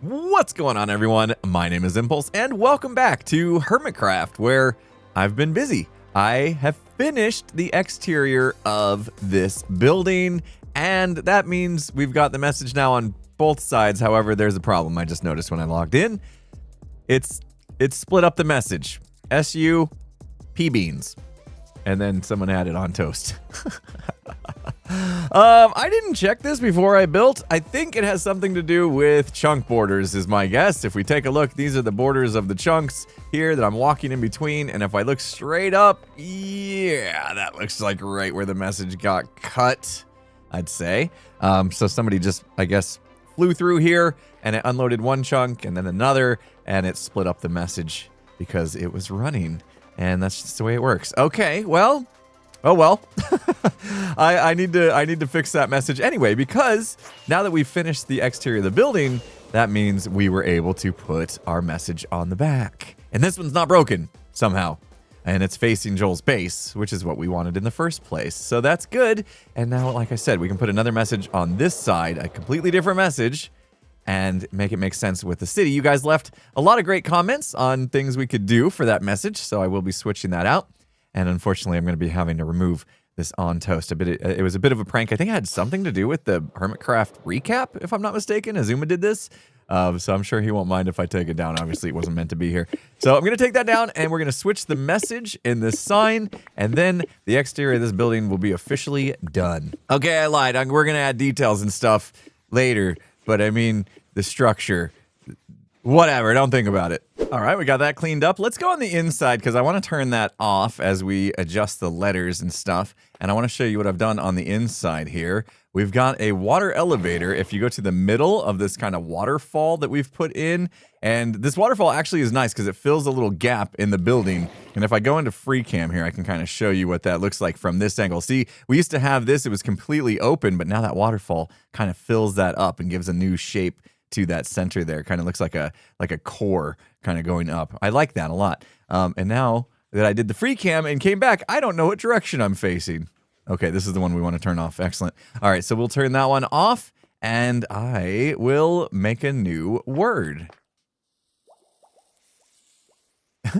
What's going on, everyone? My name is Impulse, and welcome back to Hermitcraft, where I've been busy. I have finished the exterior of this building, and that means we've got the message now on both sides. However, there's a problem I just noticed when I logged in. It's split up the message. SU P beans. And then someone had it on toast. I didn't check this before I built. I think it has something to do with chunk borders is my guess. If we take a look, these are the borders of the chunks here that I'm walking in between. And if I look straight up, yeah, that looks like right where the message got cut, I'd say. So somebody just, I guess, flew through here and it unloaded one chunk and then another, and it split up the message because it was running. And that's just the way it works. Okay, well, oh well. I need to fix that message anyway, because now that we've finished the exterior of the building, that means we were able to put our message on the back. And this one's not broken somehow. And it's facing Joel's base, which is what we wanted in the first place. So that's good. And now, like I said, we can put another message on this side, a completely different message, and make it make sense with the city. You guys left a lot of great comments on things we could do for that message, so I will be switching that out. And unfortunately, I'm going to be having to remove this on toast. It was a bit of a prank. I think it had something to do with the Hermitcraft recap, if I'm not mistaken. Azuma did this, so I'm sure he won't mind if I take it down. Obviously, it wasn't meant to be here. So I'm going to take that down, and we're going to switch the message in this sign, and then the exterior of this building will be officially done. Okay, I lied. We're going to add details and stuff later. But I mean, the structure, whatever, don't think about it. All right, we got that cleaned up. Let's go on the inside because I want to turn that off as we adjust the letters and stuff. And I want to show you what I've done on the inside here. We've got a water elevator. If you go to the middle of this kind of waterfall that we've put in, and this waterfall actually is nice because it fills a little gap in the building. And if I go into free cam here, I can kind of show you what that looks like from this angle. See, we used to have this, it was completely open, but now that waterfall kind of fills that up and gives a new shape to that center there. Kind of looks like a core kind of going up. I like that a lot. And now that I did the free cam and came back, I don't know what direction I'm facing. Okay, this is the one we want to turn off. Excellent. All right, so we'll turn that one off, and I will make a new word. I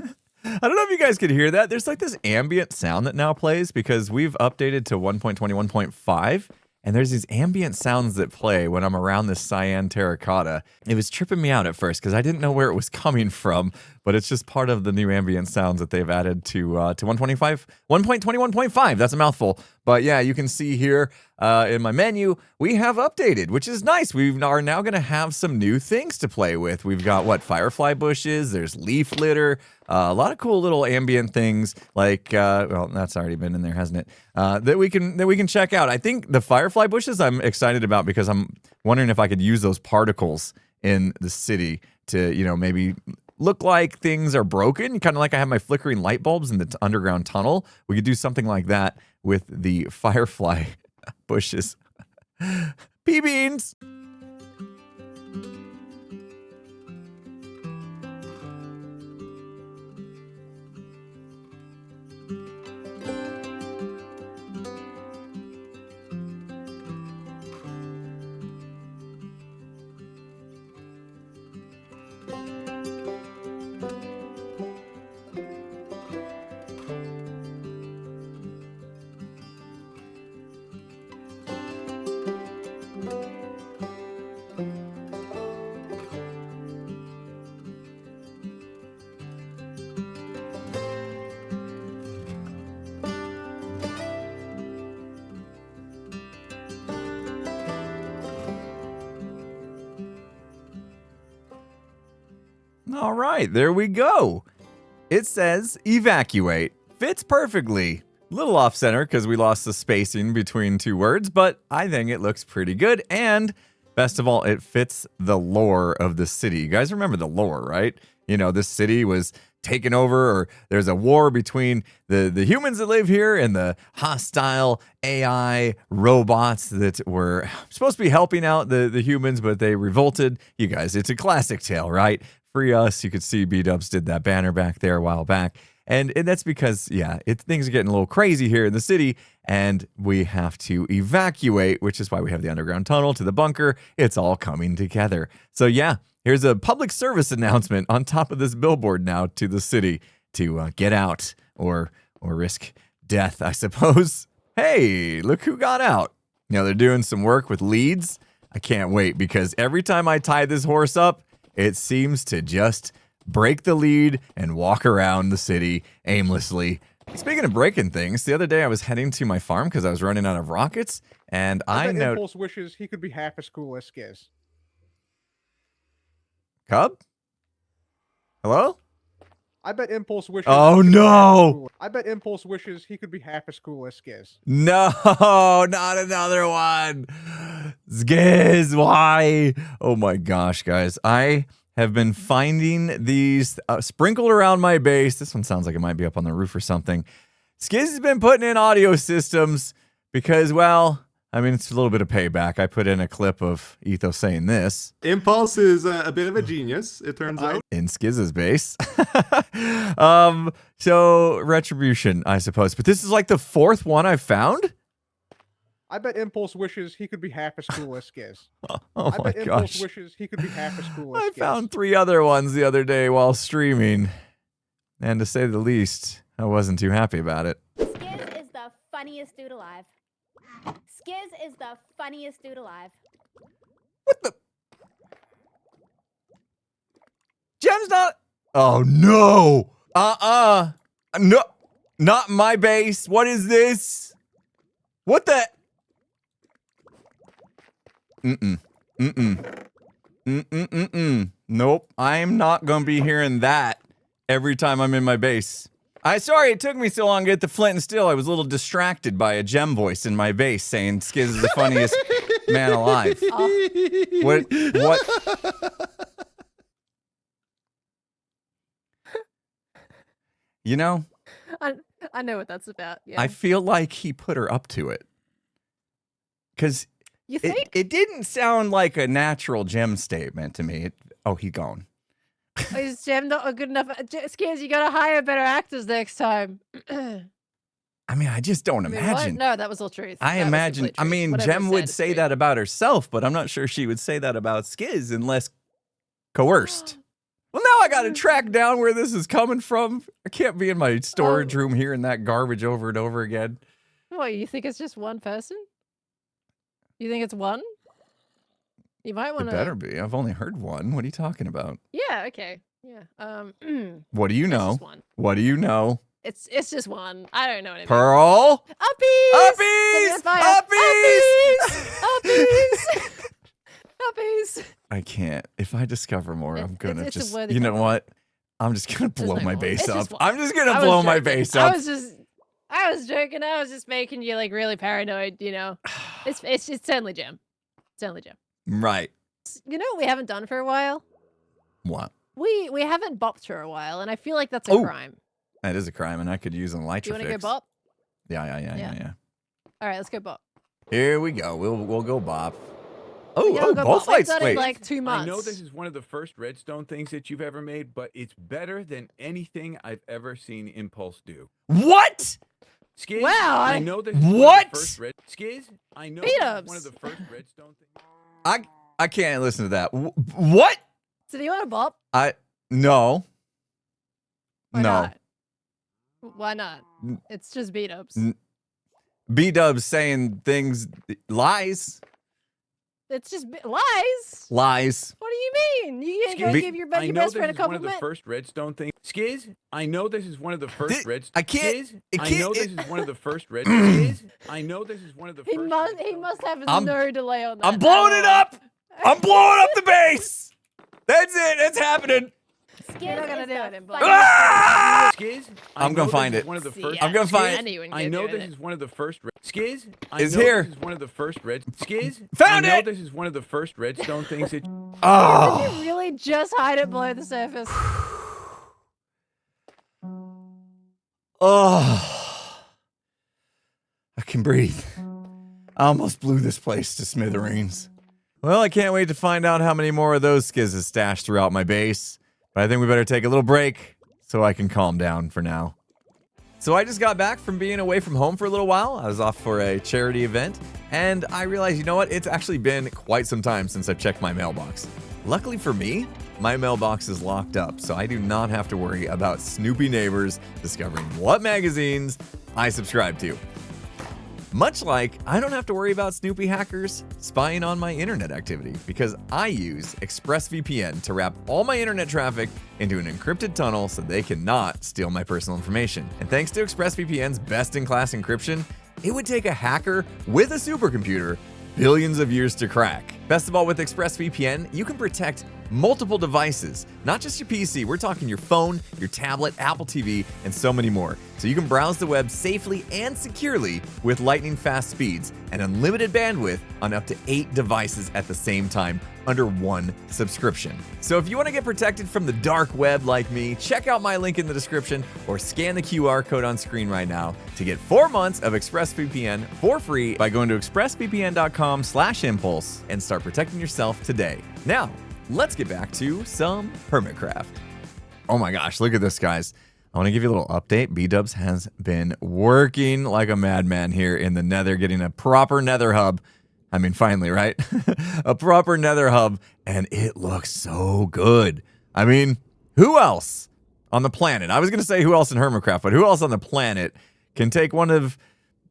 don't know if you guys could hear that. There's like this ambient sound that now plays because we've updated to 1.21.5. And there's these ambient sounds that play when I'm around this cyan terracotta. It was tripping me out at first because I didn't know where it was coming from, but it's just part of the new ambient sounds that they've added to 1.21.5. That's a mouthful. But yeah, you can see here in my menu, we have updated, which is nice. We are now going to have some new things to play with. We've got, firefly bushes, there's leaf litter, a lot of cool little ambient things like, well, that's already been in there, hasn't it? That we can check out. I think the firefly bushes I'm excited about because I'm wondering if I could use those particles in the city to, maybe look like things are broken, kind of like I have my flickering light bulbs in the underground tunnel. We could do something like that with the firefly bushes. P-beans! All right, there we go. It says evacuate. Fits perfectly. Little off center because we lost the spacing between two words, but I think it looks pretty good. And best of all, it fits the lore of the city. You guys remember the lore, right? This city was taken over, or there's a war between the humans that live here and the hostile AI robots that were supposed to be helping out the humans, but they revolted. You guys, it's a classic tale, right? Free us. You could see B-Dubs did that banner back there a while back. And that's because, yeah, things are getting a little crazy here in the city, and we have to evacuate, which is why we have the underground tunnel to the bunker. It's all coming together. So, yeah, here's a public service announcement on top of this billboard now to the city to get out or risk death, I suppose. Hey, look who got out. You know, they're doing some work with leads. I can't wait because every time I tie this horse up, it seems to just break the lead and walk around the city aimlessly. Speaking of breaking things, the other day I was heading to my farm because I was running out of rockets, and I know Impulse wishes he could be half as cool as Skizz. Cub? Hello? I bet Impulse wishes. Oh no! I bet Impulse wishes he could be half as cool as Skizz. No, not another one. Skizz, why? Oh my gosh, guys. I have been finding these sprinkled around my base. This one sounds like it might be up on the roof or something. Skizz has been putting in audio systems because, well, I mean, it's a little bit of payback. I put in a clip of Ethos saying this. Impulse is a bit of a genius, it turns out. In Skizz's base. So, retribution, I suppose. But this is like the fourth one I've found? I bet Impulse wishes he could be half as cool as Skizz. Oh my I bet gosh. Impulse wishes he could be half as cool as I Skizz. found 3 other ones the other day while streaming. And to say the least, I wasn't too happy about it. Skizz is the funniest dude alive. Skizz is the funniest dude alive. What the? Gem's not. Oh no. No. Not my base. What is this? What the? Nope. I'm not gonna be hearing that every time I'm in my base. Sorry it took me so long to get the flint and steel. I was a little distracted by a gem voice in my base saying Skizz is the funniest man alive. What? You know? I know what that's about. Yeah. I feel like he put her up to it. Because You think? it didn't sound like a natural gem statement to me. He gone. Is Gem not a good enough? Skizz, you gotta hire better actors next time. I mean, I just don't What? imagine. No, that was all truth. I That was imagine. complete I truth. mean, Whatever Gem it would said is say truth. that about herself, but I'm not sure she would say that about Skizz unless coerced. Well, now I got to track down where this is coming from. I can't be in my storage room hearing that garbage over and over again. What, you think it's just one person? You think it's one? You might want It to. better be. I've only heard one. What are you talking about? Yeah. Okay. Yeah. What do you It's know? just one. What do you know? It's just one. I don't know anything. Pearl? Uppies! Uppies! Fire. Uppies! Uppies! Uppies! I can't. If I discover more, I'm gonna it's a just. worthy You know cover. what? I'm just gonna There's blow no my more. base It's up. just one. I'm just gonna I was blow my joking. base up. I was joking. I was just making you like really paranoid. You know, it's certainly Gem. It's certainly Gem. Right. You know what we haven't done for a while? What? We haven't bopped for a while, and I feel like that's a Oh. crime. That is a crime, and I could use an elytra Do you want to go fix. bop? Yeah. All right, let's go bop. Here we go. We'll go bop. We gotta go Both bop. We've lights. done it Wait. in like 2 months. I know this is one of the first redstone things that you've ever made, but it's better than anything I've ever seen Impulse do. What? Skizz, Wow, I know this is What? one of the first Skizz, I know this is Beat-ups. one of the first redstone things. I can't listen to that. What? So do you want to bop? No. Why No. Not? Why not? It's just beat ups. B-Dub's saying things, lies. It's just lies. Lies. What do you mean? You can't go Be- give your I know best this friend a is one of the compliment? first redstone things. Skizz, I know this is one of the first redstone. I can't- Skizz, it I can't- know this it- is one of the first redstone. Skizz, I know this is one of the He first. must have no delay on that. I'm blowing it up. I'm blowing up the base. That's it. It's happening. You're not gonna do it, Impulse. Ah! Skizz, I'm gonna find it. One of the See, first. yeah, I'm gonna find- I knew you wouldn't I get know doing this it. is one of the first. Skizz, I Is know here. This is one of the first Skizz, Found I know it! this is one of the first redstone things that. Did Oh. you really just hide it below the surface? Oh. I can breathe. I almost blew this place to smithereens. Well, I can't wait to find out how many more of those skizzes stashed throughout my base. But I think we better take a little break, so I can calm down for now. So I just got back from being away from home for a little while. I was off for a charity event, and I realized, you know what? It's actually been quite some time since I've checked my mailbox. Luckily for me, my mailbox is locked up, so I do not have to worry about snoopy neighbors discovering what magazines I subscribe to. Much like I don't have to worry about snoopy hackers spying on my internet activity, because I use ExpressVPN to wrap all my internet traffic into an encrypted tunnel so they cannot steal my personal information. And thanks to ExpressVPN's best-in-class encryption, it would take a hacker with a supercomputer billions of years to crack. Best of all, with ExpressVPN, you can protect multiple devices, not just your PC. We're talking your phone, your tablet, Apple TV, and so many more. So you can browse the web safely and securely with lightning fast speeds and unlimited bandwidth on up to 8 devices at the same time under one subscription. So if you want to get protected from the dark web like me, check out my link in the description or scan the QR code on screen right now to get 4 months of ExpressVPN for free by going to expressvpn.com/impulse and start protecting yourself today. Now, let's get back to some Hermitcraft. Oh my gosh, look at this, guys. I want to give you a little update. B-Dubs has been working like a madman here in the Nether, getting a proper Nether Hub. I mean, finally, right? A proper Nether Hub, and it looks so good. I mean, who else on the planet? I was going to say who else in Hermitcraft, but who else on the planet can take one of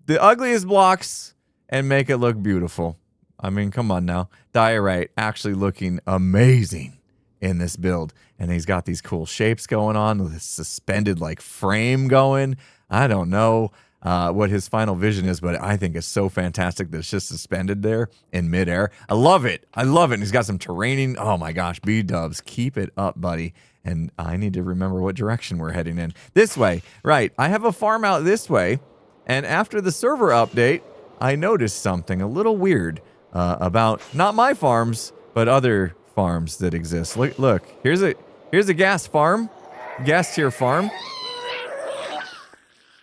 the ugliest blocks and make it look beautiful? I mean, come on now. Diorite actually looking amazing in this build. And he's got these cool shapes going on with this suspended like frame going. I don't know what his final vision is, but I think it's so fantastic that it's just suspended there in midair. I love it. I love it. And he's got some terraining. Oh my gosh, B-Dubs, keep it up, buddy. And I need to remember what direction we're heading in. This way, right. I have a farm out this way. And after the server update, I noticed something a little weird about not my farms, but other farms that exist. Look, here's a gas farm, gas tier farm.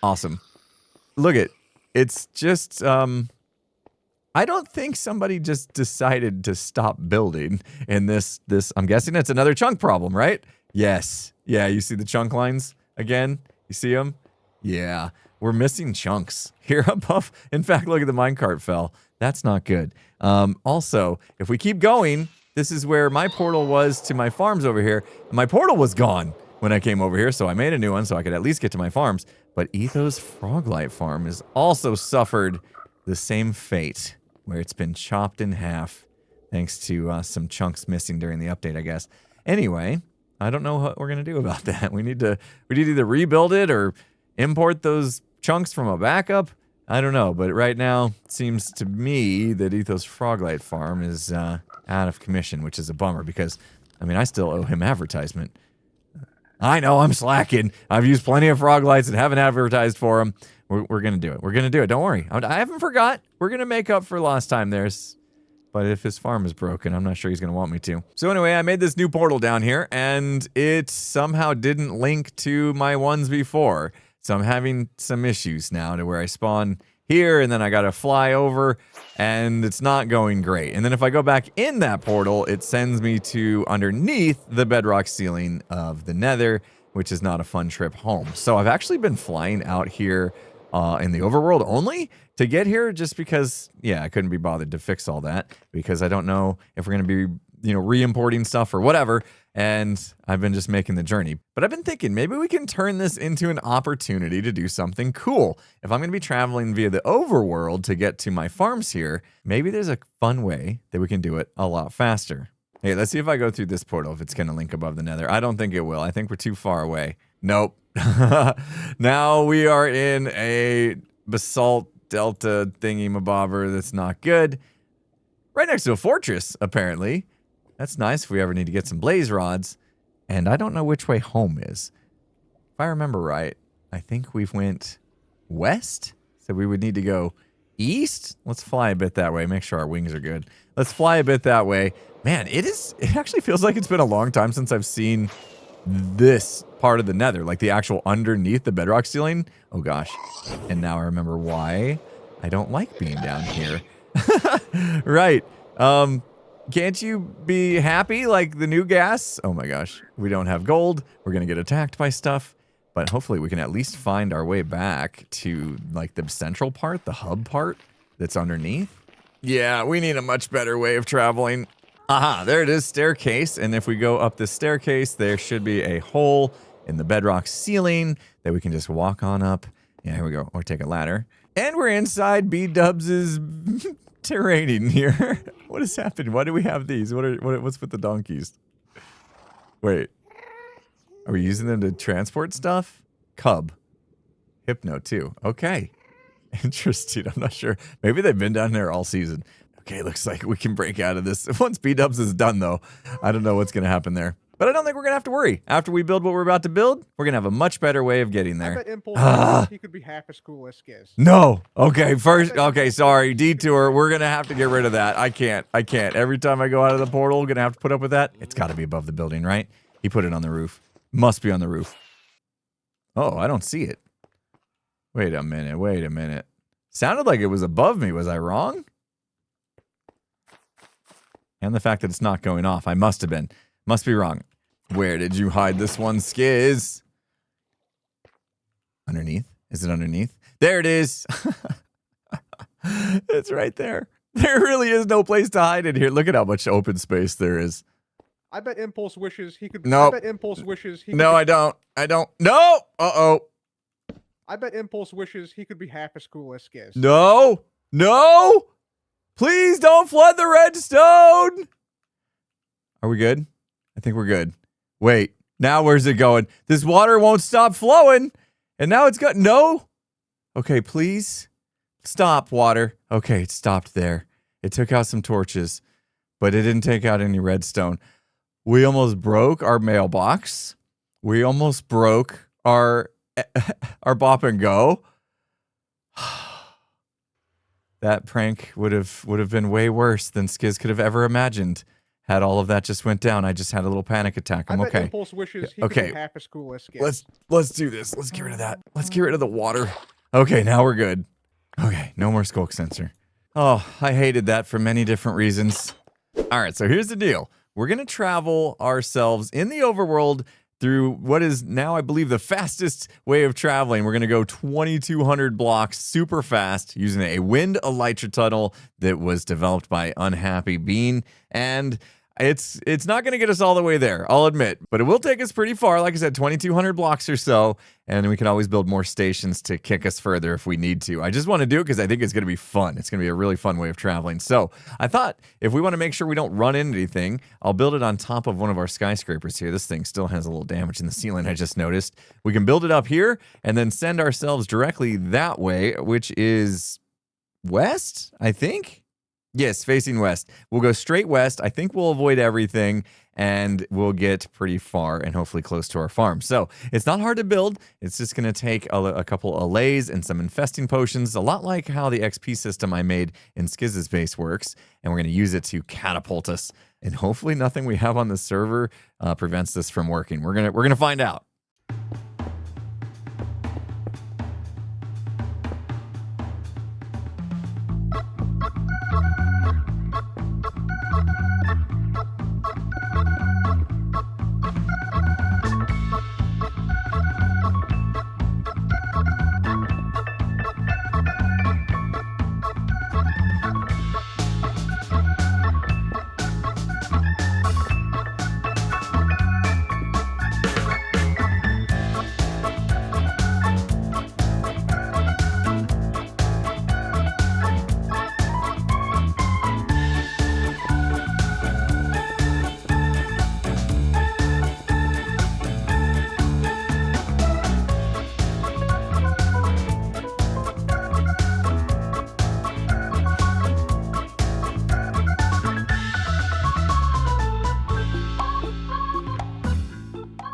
Awesome. Look it's just I don't think somebody just decided to stop building in this I'm guessing it's another chunk problem, right? Yes. Yeah, you see the chunk lines again? You see them? Yeah. We're missing chunks here above. In fact, look at the minecart fell. That's not good. Also, if we keep going, this is where my portal was to my farms over here. My portal was gone when I came over here, so I made a new one so I could at least get to my farms. But Ethos Froglight Farm has also suffered the same fate, where it's been chopped in half, thanks to some chunks missing during the update, I guess. Anyway, I don't know what we're gonna do about that. We need to either rebuild it or import those chunks from a backup. I don't know, but right now it seems to me that Ethos Froglight Farm is out of commission, which is a bummer because, I mean, I still owe him advertisement. I know, I'm slacking. I've used plenty of Froglights and haven't advertised for them. We're going to do it. We're going to do it. Don't worry. I haven't forgot. We're going to make up for lost time there. But if his farm is broken, I'm not sure he's going to want me to. So anyway, I made this new portal down here, and it somehow didn't link to my ones before. So I'm having some issues now to where I spawn here, and then I got to fly over, and it's not going great. And then if I go back in that portal, it sends me to underneath the bedrock ceiling of the Nether, which is not a fun trip home. So I've actually been flying out here in the overworld only to get here, just because, yeah, I couldn't be bothered to fix all that, because I don't know if we're going to be, you know, re-importing stuff or whatever. And I've been just making the journey. But I've been thinking maybe we can turn this into an opportunity to do something cool. If I'm going to be traveling via the overworld to get to my farms here, maybe there's a fun way that we can do it a lot faster. Hey, let's see if I go through this portal, if it's going to link above the Nether. I don't think it will. I think we're too far away. Nope. Now we are in a basalt delta thingy-mabobber that's not good. Right next to a fortress, apparently. That's nice if we ever need to get some blaze rods. And I don't know which way home is. If I remember right, I think we went west. So we would need to go east. Let's fly a bit that way. Make sure our wings are good. Let's fly a bit that way. Man, it actually feels like it's been a long time since I've seen this part of the Nether. Like the actual underneath the bedrock ceiling. Oh gosh. And now I remember why I don't like being down here. Right. Can't you be happy like the new gas? Oh my gosh, we don't have gold. We're gonna get attacked by stuff, but hopefully we can at least find our way back to like the central part, the hub part that's underneath. Yeah, we need a much better way of traveling. Aha, there it is, staircase. And if we go up this staircase, there should be a hole in the bedrock ceiling that we can just walk on up. Yeah, here we go. Or take a ladder. And we're inside B-Dubs' terrain here. What is happening? Why do we have these? What's with the donkeys? Wait. Are we using them to transport stuff? Cub. Hypno too. Okay. Interesting. I'm not sure. Maybe they've been down there all season. Okay, looks like we can break out of this. Once B-Dubs is done, though, I don't know what's going to happen there. But I don't think we're going to have to worry. After we build what we're about to build, we're going to have a much better way of getting there. I bet Impulse he could be half as cool as Skizz. No. Okay, first. Okay, sorry. Detour. We're going to have to get rid of that. I can't. Every time I go out of the portal, I'm going to have to put up with that. It's got to be above the building, right? He put it on the roof. Must be on the roof. Oh, I don't see it. Wait a minute. Sounded like it was above me. Was I wrong? And the fact that it's not going off. I must have been. Must be wrong. Where did you hide this one, Skizz? Underneath? Is it underneath? There it is. It's right there. There really is no place to hide it here. Look at how much open space there is. I bet Impulse wishes he could. Nope. I bet Impulse wishes he. No, I don't. No. Uh-oh. I bet Impulse wishes he could be half as cool as Skizz. No. Please don't flood the redstone. Are we good? I think we're good. Wait, now where's it going? This water won't stop flowing. And now it's got no. Okay, please. Stop, water. Okay, it stopped there. It took out some torches, but it didn't take out any redstone. We almost broke our mailbox. We almost broke our bop and go. That prank would have been way worse than Skizz could have ever imagined. Had all of that just went down, I just had a little panic attack. I'm I bet okay. Impulse wishes he could be half as cool as Skizz. Let's do this. Let's get rid of that. Let's get rid of the water. Okay, now we're good. Okay, no more skulk sensor. Oh, I hated that for many different reasons. All right, so here's the deal. We're gonna travel ourselves in the overworld through what is now, I believe, the fastest way of traveling. We're going to go 2,200 blocks super fast using a wind elytra tunnel that was developed by Unhappybean. And it's not going to get us all the way there, I'll admit. But it will take us pretty far, like I said, 2,200 blocks or so. And we can always build more stations to kick us further if we need to. I just want to do it because I think it's going to be fun. It's going to be a really fun way of traveling. So I thought if we want to make sure we don't run into anything, I'll build it on top of one of our skyscrapers here. This thing still has a little damage in the ceiling, I just noticed. We can build it up here and then send ourselves directly that way, which is west, I think. Yes, facing west. We'll go straight west. I think we'll avoid everything, and we'll get pretty far and hopefully close to our farm. So it's not hard to build. It's just going to take a couple Allays and some infesting potions, a lot like how the XP system I made in Skizz's base works, and we're going to use it to catapult us. And hopefully nothing we have on the server prevents this from working. We're gonna find out.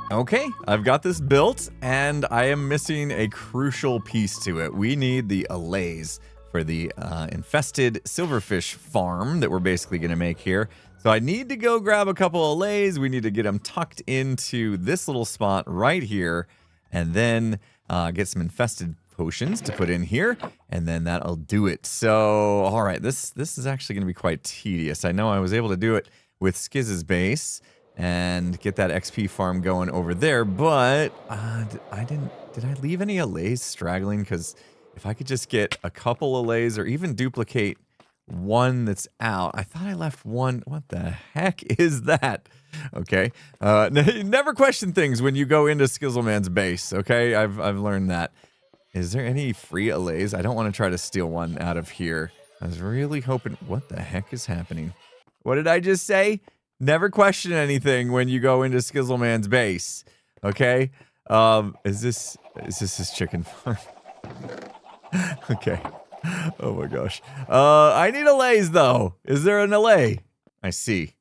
Okay, I've got this built, and I am missing a crucial piece to it. We need the Allays for the infested silverfish farm that we're basically going to make here. So I need to go grab a couple of Allays. We need to get them tucked into this little spot right here, and then get some infested potions to put in here, and then that'll do it. So, all right, this is actually going to be quite tedious. I know I was able to do it with Skizz's base and get that XP farm going over there, but did I leave any Allays straggling? Because if I could just get a couple Allays or even duplicate one that's out. I thought I left one. What the heck is that? Okay. Never question things when you go into Skizzleman's base, okay? I've learned that. Is there any free Allays? I don't want to try to steal one out of here. I was really hoping... What the heck is happening? What did I just say? Never question anything when you go into Skizzleman's base, okay? Is this his chicken farm? Okay. Oh my gosh. I need Allays though. Is there an Allay? I see.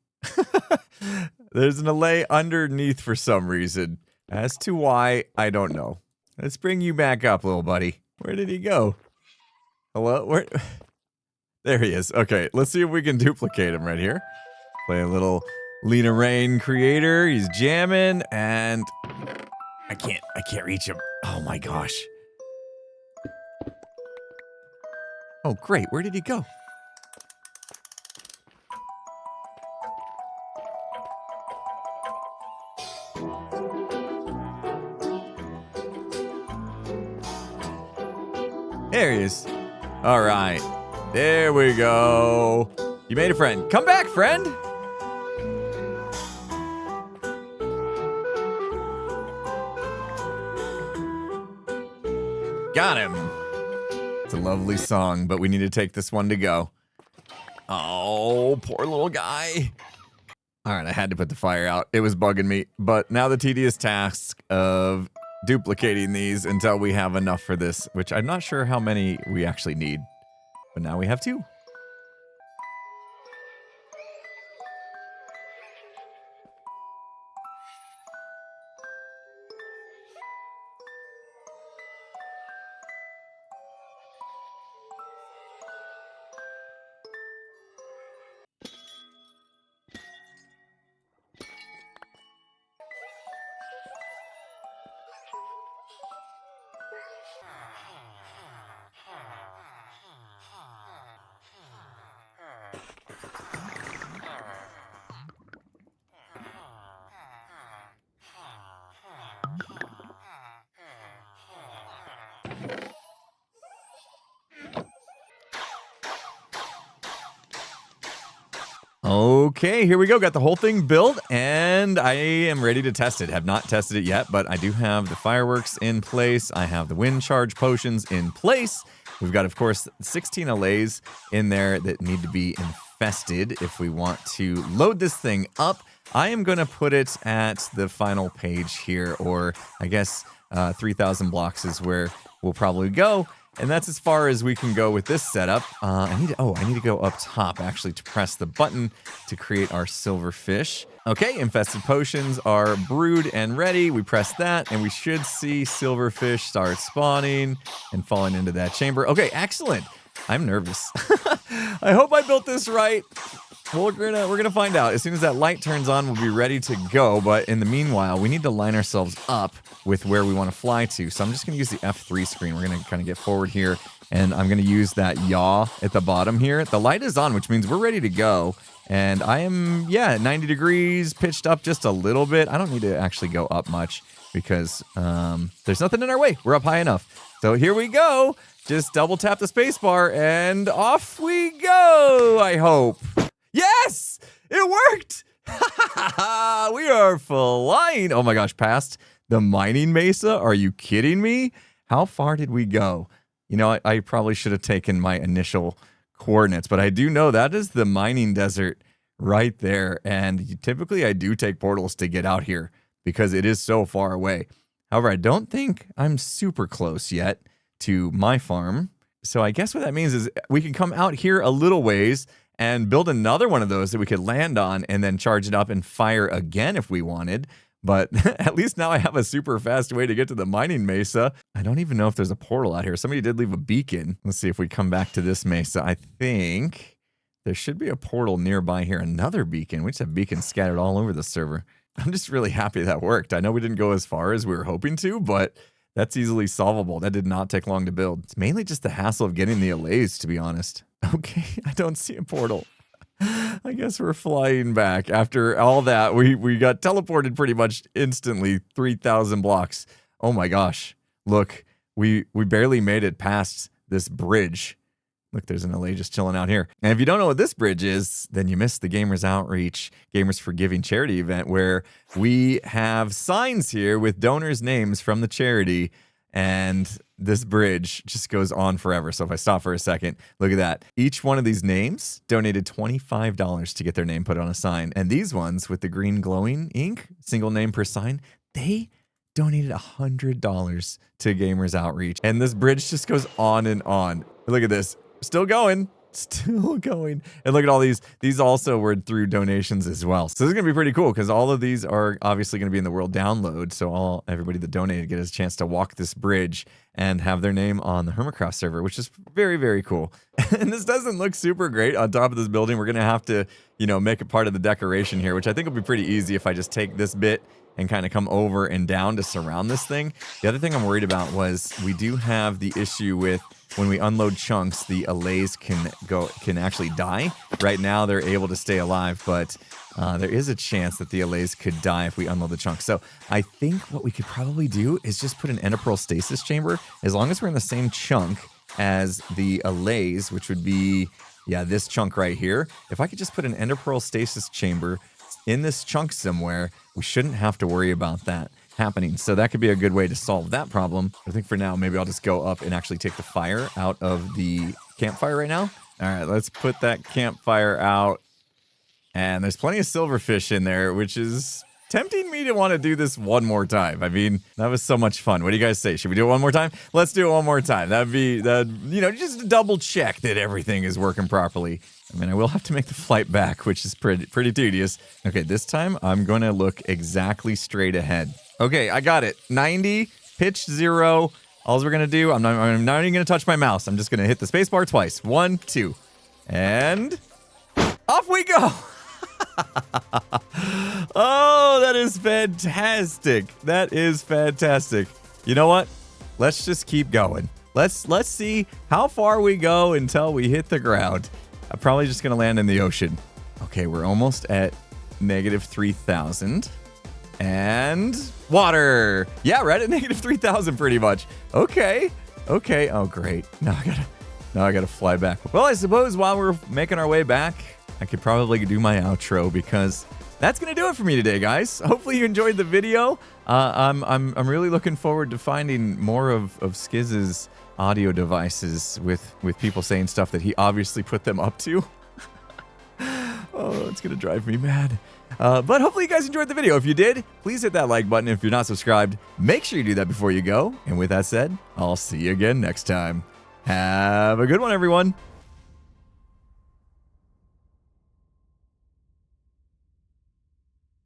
There's an Allay underneath for some reason. As to why, I don't know. Let's bring you back up, little buddy. Where did he go? Hello? Where? There he is. Okay, let's see if we can duplicate him right here. Play a little Lena Rain creator. He's jamming and I can't reach him. Oh my gosh. Oh, great. Where did he go? There he is. All right. There we go. You made a friend. Come back, friend. Got him. It's a lovely song, but we need to take this one to go. Oh, poor little guy. All right, I had to put the fire out. It was bugging me. But now the tedious task of duplicating these until we have enough for this, which I'm not sure how many we actually need. But now we have 2. Okay, here we go. Got the whole thing built, and I am ready to test it. Have not tested it yet, but I do have the fireworks in place. I have the wind charge potions in place. We've got, of course, 16 Allays in there that need to be infested if we want to load this thing up. I am going to put it at the final page here, or I guess 3,000 blocks is where we'll probably go. And that's as far as we can go with this setup. I need to go up top, actually, to press the button to create our silverfish. Okay, infested potions are brewed and ready. We press that, and we should see silverfish start spawning and falling into that chamber. Okay, excellent. I'm nervous. I hope I built this right. Well, we're gonna find out. As soon as that light turns on, we'll be ready to go. But in the meanwhile, we need to line ourselves up with where we want to fly to. So I'm just gonna use the F3 screen. We're gonna kind of get forward here, and I'm gonna use that yaw at the bottom here. The light is on, which means we're ready to go. And I am, 90 degrees, pitched up just a little bit. I don't need to actually go up much because there's nothing in our way. We're up high enough. So here we go. Just double tap the space bar, and off we go, I hope. Yes! It worked! We are flying! Oh my gosh, past the mining mesa? Are you kidding me? How far did we go? You know, I probably should have taken my initial coordinates, but I do know that is the mining desert right there. And typically I do take portals to get out here because it is so far away. However, I don't think I'm super close yet to my farm. So I guess what that means is we can come out here a little ways and build another one of those that we could land on and then charge it up and fire again if we wanted. But at least now I have a super fast way to get to the mining mesa. I don't even know if there's a portal out here. Somebody did leave a beacon. Let's see if we come back to this mesa. I think there should be a portal nearby here. Another beacon. We just have beacons scattered all over the server. I'm just really happy that worked. I know we didn't go as far as we were hoping to, but That's easily solvable. That did not take long to build. It's mainly just the hassle of getting the Allays, to be honest. Okay, I don't see a portal. I guess we're flying back. After all that, we got teleported pretty much instantly, 3,000 blocks. Oh my gosh. Look, we barely made it past this bridge. Look, there's an Allay just chilling out here. And if you don't know what this bridge is, then you missed the Gamers Outreach, Gamers for Giving charity event, where we have signs here with donors' names from the charity. And this bridge just goes on forever. So if I stop for a second, look at that. Each one of these names donated $25 to get their name put on a sign. And these ones with the green glowing ink, single name per sign, they donated $100 to Gamers Outreach. And this bridge just goes on and on. Look at this. Still going. Still going. And look at all these. These also were through donations as well. So this is going to be pretty cool because all of these are obviously going to be in the world download. So everybody that donated get a chance to walk this bridge and have their name on the Hermitcraft server, which is very, very cool. And this doesn't look super great on top of this building. We're going to have to, you know, make it part of the decoration here, which I think will be pretty easy if I just take this bit and kind of come over and down to surround this thing. The other thing I'm worried about was we do have the issue with when we unload chunks, the Allays can actually die. Right now, they're able to stay alive, but there is a chance that the Allays could die if we unload the chunks. So I think what we could probably do is just put an ender pearl stasis chamber. As long as we're in the same chunk as the Allays, which would be, yeah, this chunk right here. If I could just put an ender pearl stasis chamber in this chunk somewhere, we shouldn't have to worry about that happening. So that could be a good way to solve that problem. I think for now, maybe I'll just go up and actually take the fire out of the campfire right now. All right, let's put that campfire out. And there's plenty of silverfish in there, which is tempting me to want to do this one more time. I mean, that was so much fun. What do you guys say? Should we do it one more time? Let's do it one more time. That'd you know, just to double check that everything is working properly. I mean, I will have to make the flight back, which is pretty tedious. Okay, this time I'm going to look exactly straight ahead. Okay, I got it. 90, pitch 0. All we're going to do, I'm not even going to touch my mouse. I'm just going to hit the space bar twice. 1, 2. And off we go. Oh, that is fantastic. That is fantastic. You know what? Let's just keep going. Let's see how far we go until we hit the ground. I'm probably just going to land in the ocean. Okay, we're almost at negative 3,000. And water. Yeah, we're at negative 3,000 pretty much. Okay. Okay. Oh, great. Now I gotta fly back. Well, I suppose while we're making our way back, I could probably do my outro because that's gonna do it for me today, guys. Hopefully you enjoyed the video. I'm really looking forward to finding more of Skizz's audio devices with people saying stuff that he obviously put them up to. Oh, it's gonna drive me mad. But hopefully you guys enjoyed the video. If you did, please hit that like button. If you're not subscribed, make sure you do that before you go. And with that said, I'll see you again next time. Have a good one, everyone.